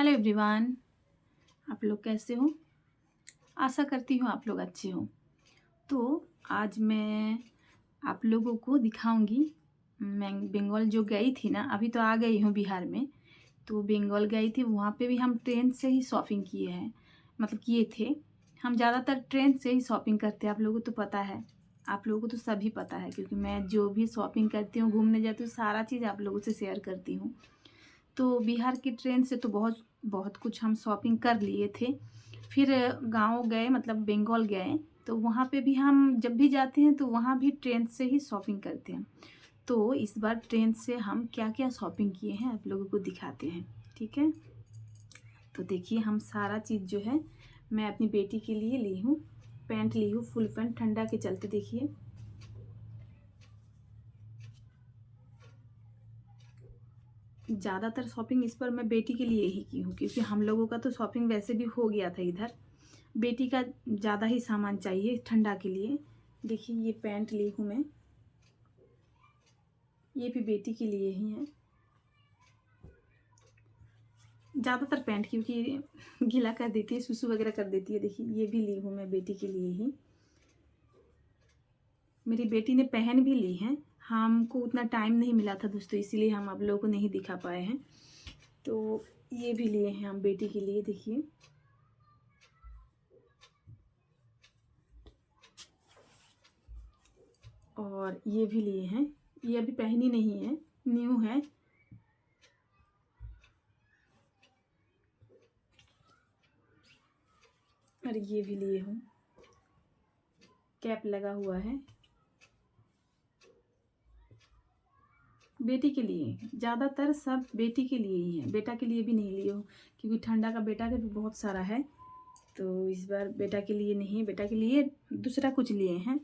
Hello everyone. आप लोग कैसे हो? आशा करती हूँ आप लोग अच्छे हो। तो आज मैं आप लोगों को दिखाऊंगी। मैं बंगाल जो गई थी ना, अभी तो आ गई हूँ बिहार में। तो बंगाल गई थी, वहाँ पे भी हम ट्रेन से ही शॉपिंग किए हैं, मतलब किए थे। हम ज़्यादातर ट्रेन से ही शॉपिंग करते हैं, आप लोगों को तो पता है। आप लोगों को तो सभी पता है, क्योंकि मैं जो भी शॉपिंग करती हूँ, घूमने जाती हूँ, सारा चीज़ आप लोगों से शेयर करती हूँ। तो बिहार की ट्रेन से तो बहुत बहुत कुछ हम शॉपिंग कर लिए थे। फिर गांव गए, मतलब बंगाल गए, तो वहाँ पे भी हम जब भी जाते हैं तो वहाँ भी ट्रेन से ही शॉपिंग करते हैं। तो इस बार ट्रेन से हम क्या क्या शॉपिंग किए हैं आप लोगों को दिखाते हैं, ठीक है। तो देखिए, हम सारा चीज़ जो है, मैं अपनी बेटी के लिए ली हूँ। पैंट ली हूँ फुल पैंट, ठंडा के चलते। देखिए, ज़्यादातर शॉपिंग इस पर मैं बेटी के लिए ही की हूँ, क्योंकि हम लोगों का तो शॉपिंग वैसे भी हो गया था इधर। बेटी का ज़्यादा ही सामान चाहिए ठंडा के लिए। देखिए, ये पैंट ली हूँ मैं, ये भी बेटी के लिए ही है। ज़्यादातर पैंट, क्योंकि गीला कर देती है, सुसु वगैरह कर देती है। देखिए, ये भी ली हूँ मैं बेटी के लिए ही। मेरी बेटी ने पहन भी ली है। हमको उतना टाइम नहीं मिला था दोस्तों, इसीलिए हम आप लोगों को नहीं दिखा पाए हैं। तो ये भी लिए हैं हम बेटी के लिए। देखिए, और ये भी लिए हैं। ये अभी पहनी नहीं है, न्यू है। और ये भी लिए हूँ, कैप लगा हुआ है। बेटी के लिए, ज़्यादातर सब बेटी के लिए ही है, बेटा के लिए भी नहीं लिए हो, क्योंकि ठंडा का बेटा का भी बहुत सारा है। तो इस बार बेटा के लिए नहीं, बेटा के लिए दूसरा कुछ लिए हैं।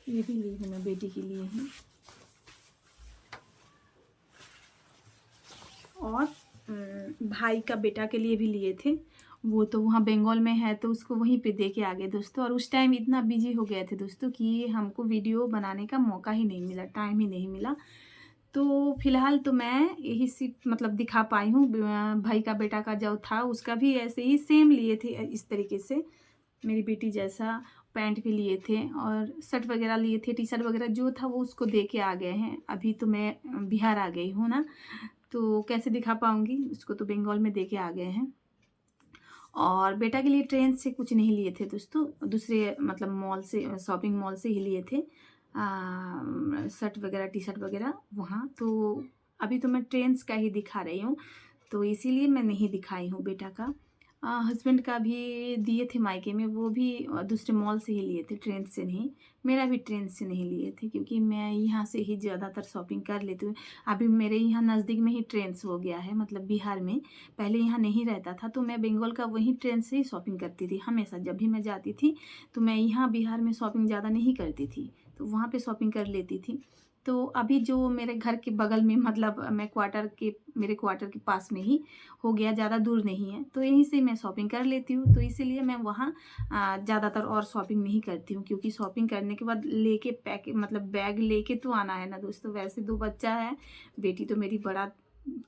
ये भी ली हूँ मैं बेटी के लिए ही। और भाई का बेटा के लिए भी लिए थे। वो तो वहाँ बंगाल में है, तो उसको वहीं पे दे के आ गए दोस्तों। और उस टाइम इतना बिजी हो गए थे दोस्तों कि हमको वीडियो बनाने का मौका ही नहीं मिला, टाइम ही नहीं मिला। तो फिलहाल तो मैं यही सिर्फ मतलब दिखा पाई हूँ। भाई का बेटा का जो था, उसका भी ऐसे ही सेम लिए थे, इस तरीके से मेरी बेटी जैसा। पैंट भी लिए थे और शर्ट वगैरह लिए थे, टी शर्ट वगैरह जो था वो उसको दे के आ गए हैं। अभी तो मैं बिहार आ गई हूँ ना, तो कैसे दिखा पाऊँगी उसको, तो बंगाल में दे के आ गए हैं। और बेटा के लिए ट्रेन से कुछ नहीं लिए थे दोस्तों, दूसरे मतलब मॉल से, शॉपिंग मॉल से ही लिए थे शर्ट वगैरह, टी शर्ट वगैरह वहाँ। तो अभी तो मैं ट्रेंड्स का ही दिखा रही हूँ, तो इसीलिए मैं नहीं दिखाई हूँ बेटा का। हस्बैंड का भी दिए थे मायके में, वो भी दूसरे मॉल से ही लिए थे, ट्रेन से नहीं। मेरा भी ट्रेन से नहीं लिए थे, क्योंकि मैं यहाँ से ही ज़्यादातर शॉपिंग कर लेती हूँ। अभी मेरे यहाँ नज़दीक में ही ट्रेन्स हो गया है, मतलब बिहार में। पहले यहाँ नहीं रहता था, तो मैं बंगाल का वहीं ट्रेन से ही शॉपिंग करती थी हमेशा। जब भी मैं जाती थी तो मैं यहाँ बिहार में शॉपिंग ज़्यादा नहीं करती थी, तो वहाँ पे शॉपिंग कर लेती थी। तो अभी जो मेरे घर के बगल में, मतलब मेरे क्वार्टर के पास में ही हो गया, ज़्यादा दूर नहीं है, तो यहीं से मैं शॉपिंग कर लेती हूँ। तो इसीलिए मैं वहाँ ज़्यादातर और शॉपिंग नहीं करती हूँ, क्योंकि शॉपिंग करने के बाद लेके पैक, मतलब बैग लेके तो आना है ना दोस्तों। वैसे 2 बच्चा है, बेटी तो मेरी बड़ा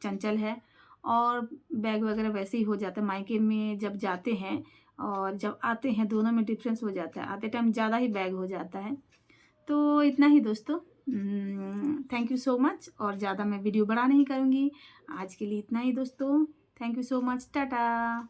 चंचल है, और बैग वगैरह वैसे ही हो जाता है। मायके में जब जाते हैं और जब आते हैं, दोनों में डिफरेंस हो जाता है। आते टाइम ज़्यादा ही बैग हो जाता है। तो इतना ही दोस्तों। Thank you so much. और ज़्यादा मैं वीडियो बड़ा नहीं करूँगी, आज के लिए इतना ही दोस्तों। Thank you so much, Tata.